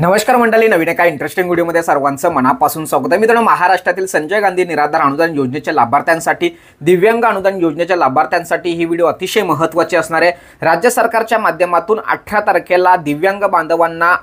नमस्कार मंडळी, नवीन एका इंटरेस्टिंग व्हिडिओमध्ये सर्वांचं मनापासून स्वागत आहे. मित्रांनो, महाराष्ट्रातील संजय गांधी निराधार अनुदान योजनेच्या लाभार्थ्यांसाठी, दिव्यांग अनुदान योजनेच्या लाभार्थ्यांसाठी ही व्हिडिओ अतिशय महत्त्वाची असणार आहे. राज्य सरकारच्या माध्यमातून 18 तारखेला दिव्यांग बांधवांना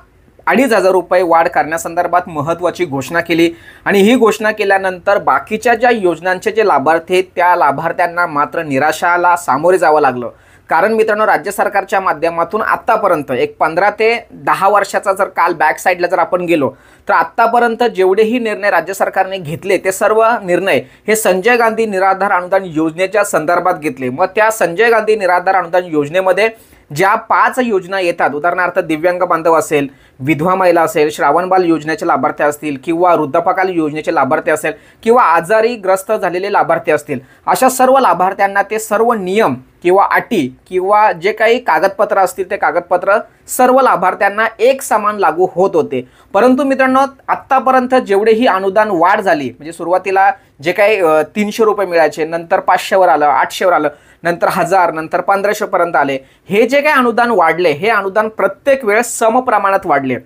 2,500 रुपये वाढ करण्यासंदर्भात महत्त्वाची घोषणा केली आणि ही घोषणा केल्यानंतर बाकीच्या ज्या योजनांचे जे लाभार्थी आहेत त्या लाभार्थ्यांना मात्र निराशाला सामोरे जावं लागलं. कारण मित्रांनो, राज्य सरकारच्या माध्यमातून आत्तापर्यंत एक 15 ते 10 वर्षाचा जर काल बॅक साईडला जर आपण गेलो तर आत्तापर्यंत जेवढेही निर्णय राज्य सरकारने घेतले ते सर्व निर्णय हे संजय गांधी निराधार अनुदान योजनेच्या संदर्भात घेतले. मग त्या संजय गांधी निराधार अनुदान योजनेमध्ये ज्या 5 योजना येतात, उदाहरणार्थ दिव्यांग बांधव असेल, विधवा महिला असेल, श्रावणबाल योजनेचे लाभार्थी असतील किंवा वृद्धापकाल योजनेचे लाभार्थी असेल किंवा आजारी ग्रस्त झालेले लाभार्थी असतील, अशा सर्व लाभार्थ्यांना ते सर्व नियम किंवा अटी किंवा जे काही कागदपत्र असतील ते कागदपत्र सर्व लाभार्थ्यांना एक समान लागू होत होते. परंतु मित्रांनो, आत्तापर्यंत जेवढेही अनुदान वाढ झाली, म्हणजे सुरुवातीला जे काही 300 रुपये मिळायचे, नंतर 500 वर आलं, 800 वर आलं, नंतर 1000, नंतर 1500 पर्यंत आले. हे जे काही अनुदान वाढले हे अनुदान प्रत्येक वेळेस समप्रमाणात वाढले.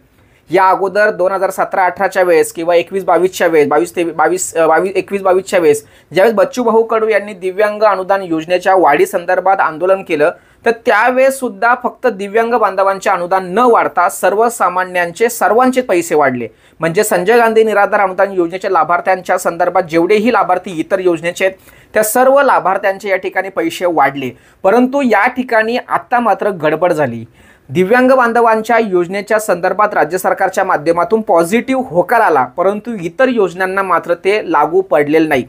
या अगोदर 2017-18च्या वेळेस किंवा 21-22च्या वेळेस, 21-22च्या वेळेस ज्यावेळेस बच्चू भाऊ कडू यांनी दिव्यांग अनुदान योजनेच्या वाढी संदर्भात आंदोलन केलं तर त्यावेळेस सुद्धा फक्त दिव्यांग बांधवांचे अनुदान न वाढता सर्वसामान्यांचे सर्वांचे पैसे वाढले. म्हणजे संजय गांधी निराधार अनुदान योजनेच्या लाभार्थ्यांच्या संदर्भात जेवढेही लाभार्थी इतर योजनेचे आहेत त्या सर्व लाभार्थ्यांचे या ठिकाणी पैसे वाढले. परंतु या ठिकाणी आता मात्र गडबड झाली. दिव्यांग बांधवांच्या योजनेच्या संदर्भात राज्य सरकारच्या माध्यमातून पॉझिटिव्ह होकार आला, परंतु इतर योजनांना मात्र ते लागू पडलेले नाही.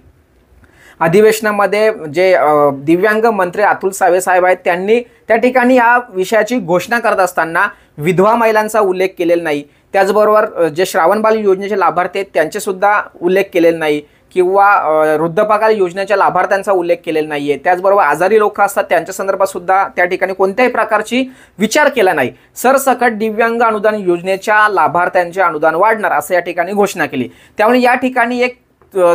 अधिवेशनामध्ये जे दिव्यांग मंत्री अतुल सावे साहेब आहेत त्यांनी त्या ठिकाणी या विषयाची घोषणा करत असताना विधवा महिलांचा उल्लेख केलेला नाही. त्याचबरोबर जे श्रावणबाल योजनेचे लाभार्थी आहेत त्यांचे सुद्धा उल्लेख केलेला नाही किंवा वृद्धपकाल योजनेच्या लाभार्थ्यांचा उल्लेख केलेला नाही आहे. त्याचबरोबर आजारी लोक असतात त्यांच्या संदर्भात सुद्धा त्या ठिकाणी कोणत्याही प्रकारची विचार केला नाही. सरसकट दिव्यांग अनुदान योजनेच्या लाभार्थ्यांचे अनुदान वाढणार असं या ठिकाणी घोषणा केली. त्यामुळे या ठिकाणी एक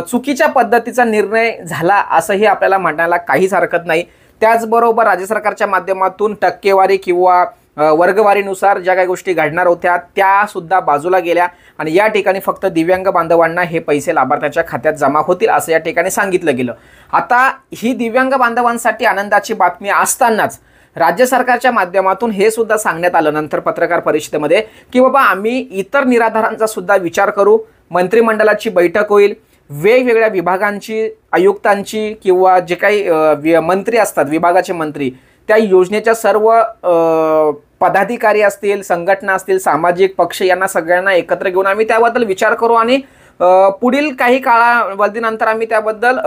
चुकीच्या पद्धतीचा निर्णय झाला असंही आपल्याला म्हणायला काहीच हरकत नाही. त्याचबरोबर राज्य सरकारच्या माध्यमातून टक्केवारी किंवा वर्गवारीनुसार ज्या काही गोष्टी घडणार होत्या त्या सुद्धा बाजूला गेल्या आणि या ठिकाणी फक्त दिव्यांग बांधवांना हे पैसे लाभार्थ्यांच्या खात्यात जमा होतील असं या ठिकाणी सांगितलं गेलं. आता ही दिव्यांग बांधवांसाठी आनंदाची बातमी असतानाच राज्य सरकारच्या माध्यमातून हे सुद्धा सांगण्यात आलं नंतर पत्रकार परिषदेमध्ये की बाबा आम्ही इतर निराधारांचा सुद्धा विचार करू. मंत्रिमंडळाची बैठक होईल, वेगवेगळ्या विभागांची, आयुक्तांची किंवा जे काही मंत्री असतात विभागाचे मंत्री, त्या योजनेच्या सर्व पदाधिकारी असतील, संघटना असतील, सामाजिक पक्ष यांना सगळ्यांना एकत्र घेऊन आम्ही त्याबद्दल विचार करू आणि पुढील काही कालावधीनंतर आम्ही त्याबद्दल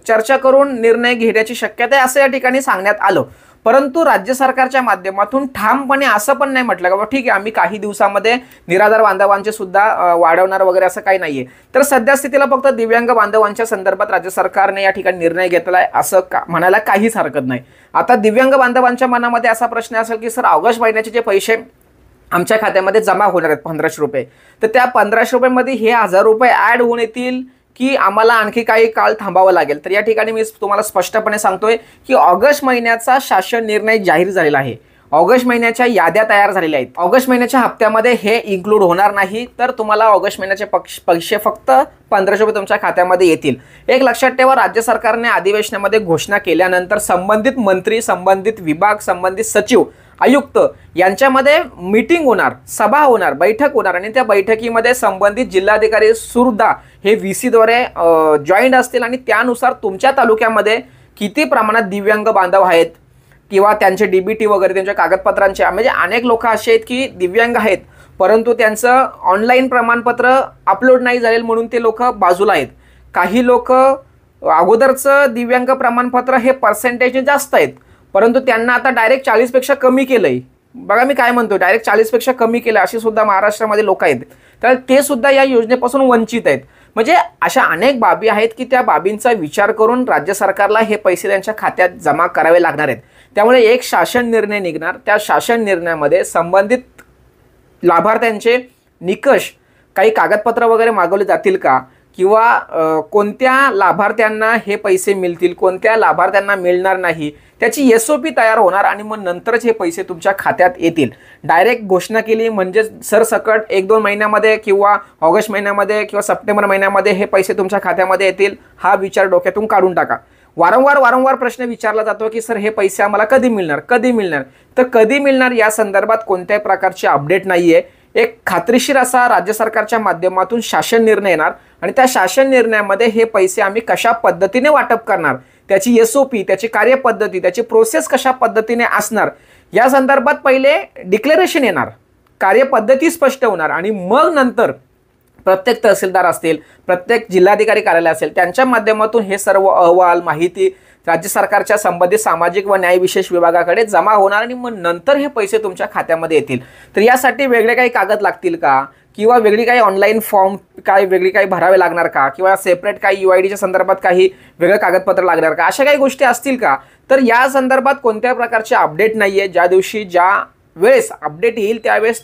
चर्चा करून निर्णय घेण्याची शक्यता आहे असं या ठिकाणी सांगण्यात आलं. परंतु राज्य सरकारच्या माध्यमातून ठामपणे असं पण नाही म्हटलं का ठीक आहे आम्ही काही दिवसामध्ये निराधार बांधवांचे सुद्धा वाढवणार वगैरे असं काही नाहीये. तर सध्या स्थितीला फक्त दिव्यांग बांधवांच्या संदर्भात राज्य सरकारने या ठिकाणी निर्णय घेतलाय असं म्हणायला काहीच हरकत नाही. आता दिव्यांग बांधवांच्या मनामध्ये असा प्रश्न असेल की सर, ऑगस्ट महिन्याचे जे पैसे आमच्या खात्यामध्ये जमा होणार आहेत 1500 रुपये, तर त्या 1500 रुपयांमध्ये हे 1000 रुपये ॲड होऊन येतील की आम्हाला आणखी काही काळ थांबावं लागेल. तर या ठिकाणी मी तुम्हाला स्पष्टपणे सांगतोय की ऑगस्ट महिन्याचा शासन निर्णय जाहीर झालेला आहे. ऑगस्ट महिन्याच्या याद्या तयार झालेल्या आहेत. ऑगस्ट महिन्याच्या हप्त्यामध्ये हे इन्क्लूड होणार नाही. तर तुम्हाला ऑगस्ट महिन्याचे पैसे फक्त 1500 रुपये तुमच्या खात्यामध्ये येतील. एक लक्षात ठेवा, राज्य सरकारने अधिवेशनामध्ये घोषणा केल्यानंतर संबंधित मंत्री, संबंधित विभाग, संबंधित सचिव, आयुक्त यांच्यामध्ये मीटिंग होणार, सभा होणार, बैठक होणार आणि त्या बैठकीमध्ये संबंधित जिल्हाधिकारी सुद्धा हे VC द्वारे जॉईंट असतील आणि त्यानुसार तुमच्या तालुक्यामध्ये किती प्रमाणात दिव्यांग बांधव आहेत किंवा त्यांचे DBT वगैरे त्यांच्या कागदपत्रांचे, म्हणजे अनेक लोक असे आहेत की दिव्यांग आहेत परंतु त्यांचं ऑनलाईन प्रमाणपत्र अपलोड नाही झालेलं म्हणून ते लोक बाजूला आहेत. काही लोक अगोदरचं दिव्यांग प्रमाणपत्र हे पर्सेंटेज जास्त आहेत परंतु त्यांना आता डायरेक्ट 40 पेक्षा कमी केलंय. बघा मी काय म्हणतो, डायरेक्ट 40 पेक्षा कमी केलं अशी सुद्धा महाराष्ट्रामध्ये लोक आहेत. तर ते सुद्धा या योजनेपासून वंचित आहेत. म्हणजे अशा अनेक बाबी आहेत की त्या बाबींचा विचार करून राज्य सरकारला हे पैसे त्यांच्या खात्यात जमा करावे लागणार आहेत. त्यामुळे एक शासन निर्णय निघणार. त्या शासन निर्णयामध्ये संबंधित लाभार्थ्यांचे निकष, काही कागदपत्र वगैरे मागवले जातील का, किंवा कोणत्या लाभार्थ्यांना हे पैसे मिळतील, कोणत्या लाभार्थ्यांना मिळणार नाही, त्याची SOP तयार होणार आणि मग नंतरच हे पैसे तुमच्या खात्यात येतील. डायरेक्ट घोषणा केली म्हणजे सरसकट 1-2 महिन्यामध्ये किंवा ऑगस्ट महिन्यामध्ये किंवा सप्टेंबर महिन्यामध्ये हे पैसे तुमच्या खात्यामध्ये येतील, हा विचार डोक्यातून काढून टाका. वारंवार प्रश्न विचारला जातो की सर हे पैसे आम्हाला कधी मिळणार, कधी मिळणार. तर कधी मिळणार या संदर्भात कोणत्याही प्रकारची अपडेट नाही आहे. एक खात्रीशीर असा राज्य सरकारच्या माध्यमातून शासन निर्णय येणार आणि त्या शासन निर्णयामध्ये हे पैसे आम्ही कशा पद्धतीने वाटप करणार, त्याची SOP, त्याची कार्यपद्धती, त्याची प्रोसेस कशा पद्धतीने असणार या संदर्भात पहिले डिक्लेरेशन येणार, कार्यपद्धती स्पष्ट होणार आणि मग नंतर प्रत्येक तहसीलदार असतील, प्रत्येक जिल्हाधिकारी कार्यालय असेल, त्यांच्या माध्यमातून हे सर्व अहवाल माहिती राज्य सरकारच्या संबंधित सामाजिक व न्याय विशेष विभागाकडे जमा होणार आणि मग नंतर हे पैसे तुमच्या खात्यामध्ये येतील. तर यासाठी वेगळे काही कागद लागतील का, किंवा वेगळी काही ऑनलाईन फॉर्म वेगळी काही भरावे लागणार का, किंवा सेपरेट काही UIDच्या संदर्भात काही वेगळं कागदपत्र लागणार का, अशा काही गोष्टी असतील का. तर या संदर्भात कोणत्या प्रकारचे अपडेट नाही आहे. ज्या दिवशी ज्या वेळेस अपडेट येईल त्यावेळेस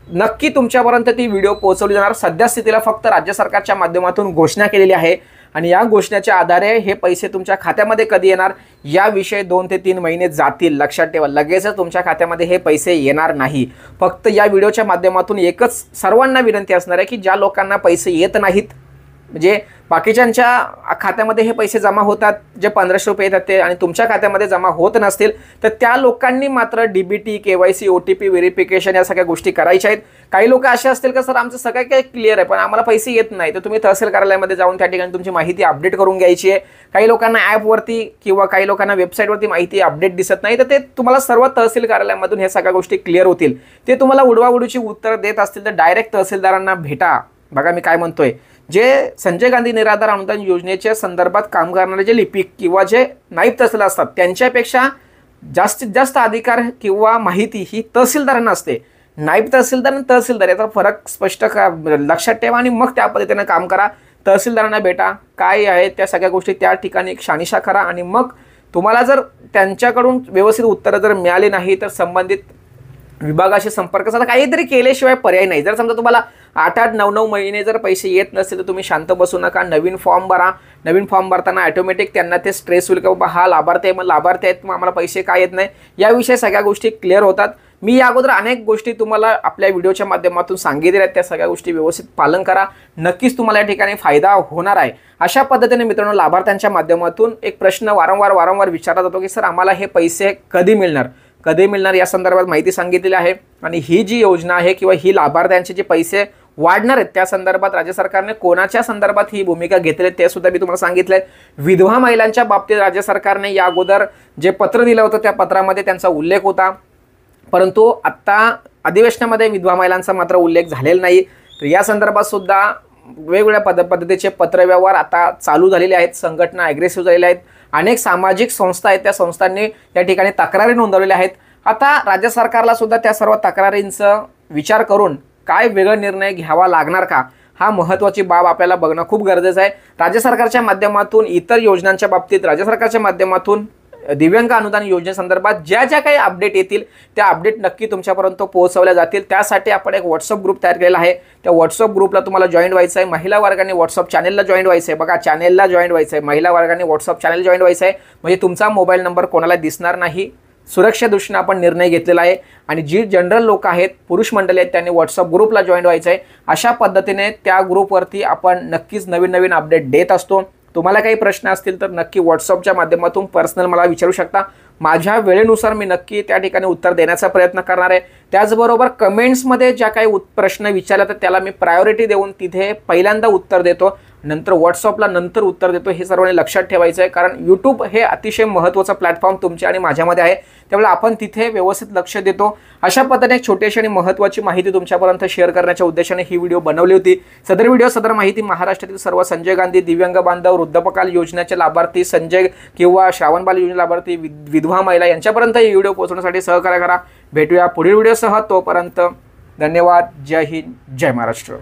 नक्की तुमच्यापर्यंत ती व्हिडिओ पोहोचवली जाणार. सध्या स्थितीला फक्त राज्य सरकारच्या माध्यमातून घोषणा केलेली आहे आणि या घोषणेच्या आधारे हे पैसे तुमच्या खात्यामध्ये कधी येणार याविषयी 2 ते 3 महिने जातील. लक्षात ठेवा, लगेचच तुमच्या खात्यामध्ये हे पैसे येणार नाही. फक्त या व्हिडिओच्या माध्यमातून एकच सर्वांना विनंती असणार आहे की ज्या लोकांना पैसे येत नाहीत, म्हणजे बाकीच्यांच्या खात्यामध्ये हे पैसे जमा होतात, जे 1500 रुपये येतात ते, आणि तुमच्या खात्यामध्ये जमा होत नसतील तर त्या लोकांनी मात्र DBT, KYC, OTP व्हेरिफिकेशन या सगळ्या गोष्टी करायच्या आहेत. काही लोक असे असतील का सर आमचं सगळं काही क्लिअर आहे पण आम्हाला पैसे येत नाही, तर तुम्ही तहसील कार्यालयामध्ये जाऊन त्या ठिकाणी तुमची माहिती अपडेट करून घ्यायची आहे. काही लोकांना ॲपवरती किंवा काही लोकांना वेबसाईटवरती माहिती अपडेट दिसत नाही, तर ते तुम्हाला सर्व तहसील कार्यालयामधून हे सगळ्या गोष्टी क्लिअर होतील. ते तुम्हाला उडवाउडीची उत्तर देत असतील तर डायरेक्ट तहसीलदारांना भेटा. बघा मी काय म्हणतोय, जे संजय गांधी निराधार अनुदान योजनेच्या संदर्भात काम करणारे जे लिपिक किंवा जे नायब तहसीलदार असतात त्यांच्यापेक्षा जास्तीत जास्त अधिकार किंवा माहिती ही तहसीलदारांना असते. नायब तहसीलदार आणि तहसीलदार याचा फरक स्पष्ट लक्षात ठेवा आणि मग त्या पद्धतीने काम करा. तहसीलदारांना भेटा, काय आहे त्या सगळ्या गोष्टी त्या ठिकाणी शानिशा करा आणि मग तुम्हाला जर त्यांच्याकडून व्यवस्थित उत्तरं जर मिळाली नाही तर संबंधित विभागाशी संपर्क साधा. काहीतरी केल्याशिवाय पर्याय नाही. जर समजा तुम्हाला 8-8, 9-9 महिने जर पैसे येत नसतील तर तुम्ही शांत बसू नका, नवीन फॉर्म भरा. नवीन फॉर्म भरताना ऑटोमॅटिक त्यांना ते स्ट्रेस होईल की बाबा हा लाभार्थी आहे, मग लाभार्थी आहेत मग आम्हाला पैसे काय येत नाही, याविषयी सगळ्या गोष्टी क्लिअर होतात. मी या अगोदर अनेक गोष्टी तुम्हाला आपल्या व्हिडिओच्या माध्यमातून सांगितल्या आहेत, त्या सगळ्या गोष्टी व्यवस्थित पालन करा. नक्कीच तुम्हाला या ठिकाणी फायदा होणार आहे. अशा पद्धतीने मित्रांनो, लाभार्थ्यांच्या माध्यमातून एक प्रश्न वारंवार विचारला जातो की सर आम्हाला हे पैसे कधी मिळणार या संदर्भात माहिती सांगितलेली आहे. आणि ही जी योजना आहे किंवा ही लाभार्थ्यांचे जे पैसे वाढणार आहेत त्या संदर्भात राज्य सरकारने कोणाच्या संदर्भात ही भूमिका घेतली ते सुद्धा मी तुम्हाला सांगितलंय. विधवा महिलांच्या बाबतीत राज्य सरकारने या अगोदर जे पत्र दिलं होतं त्या पत्रामध्ये त्यांचा उल्लेख होता, परंतु आत्ता अधिवेशनामध्ये विधवा महिलांचा मात्र उल्लेख झालेला नाही. तर या संदर्भात सुद्धा वेगवेगळ्या पद्धतीचे पत्रव्यवहार आता चालू झालेले आहेत. संघटना ॲग्रेसिव्ह झालेल्या आहेत. अनेक सामाजिक संस्था आहेत त्या संस्थांनी त्या ठिकाणी तक्रारी नोंदवलेल्या आहेत. आता राज्य सरकारला सुद्धा त्या सर्व तक्रारींचा विचार करून काय वेगळा निर्णय घ्यावा लागणार का, हा महत्त्वाची बाब आपल्याला बघणं खूप गरजेचं आहे. राज्य सरकारच्या माध्यमातून इतर योजनांच्या बाबतीत राज्य सरकारच्या माध्यमातून दिव्यांग अनुदान योजनेसंदर्भात ज्या काही अपडेट येतील त्या अपडेट नक्की तुमच्यापर्यंत पोहोचवल्या जातील. त्यासाठी आपण एक व्हॉट्सअप ग्रुप तयार केलेला आहे. त्या व्हॉट्सअप ग्रुपला तुम्हाला जॉईन व्हायचं आहे. महिला वर्गाने व्हॉट्सअप चॅनेलला जॉईन व्हायचं आहे. बघा, चॅनेलला जॉईन व्हायचं आहे. महिला वर्गाने व्हॉट्सअप चॅनेल जॉईन व्हायचं आहे. म्हणजे तुमचा मोबाईल नंबर कोणाला दिसणार नाही. सुरक्षा दृष्टीने आपण निर्णय घेतलेला आहे. आणि जी जनरल लोक आहेत, पुरुष मंडळी आहेत, त्यांनी व्हॉट्सअप ग्रुपला जॉईन व्हायचं आहे. अशा पद्धतीने त्या ग्रुपवरती आपण नक्कीच नवीन अपडेट देत असतो. तुम्हाला काही प्रश्न असतील तर नक्की व्हॉट्सअपच्या माध्यमातून पर्सनल मला विचारू शकता. माझ्या वेळेनुसार मी नक्की त्या ठिकाणी उत्तर देण्याचा प्रयत्न करणार आहे. त्याचबरोबर कमेंट्समध्ये ज्या काही प्रश्न विचारला तर त्याला मी प्रायोरिटी देऊन तिथे पहिल्यांदा उत्तर देतो, नंतर व्हॉट्सअपला नंतर उत्तर देतो. हे सर्वांनी लक्षात ठेवायचं आहे, कारण यूट्यूब हे अतिशय महत्त्वाचा प्लॅटफॉर्म तुमच्या आणि माझ्यामध्ये आहे. त्यामुळे आपण तिथे व्यवस्थित लक्ष देतो. अशा पद्धतीने एक छोटीशी आणि महत्त्वाची माहिती तुमच्यापर्यंत शेअर करण्याच्या उद्देशाने ही व्हिडिओ बनवली होती. सदर माहिती महाराष्ट्रातील सर्व संजय गांधी दिव्यांग बांधव वृद्धपकाल योजनेचे लाभार्थी, संजय किंवा श्रावणबाल योजना लाभार्थी, विधवा महिला यांच्यापर्यंत ही व्हिडिओ पोहोचवण्यासाठी सहकार्य करा. भेटूया पुढील व्हिडिओसह. तोपर्यंत धन्यवाद. जय हिंद, जय महाराष्ट्र.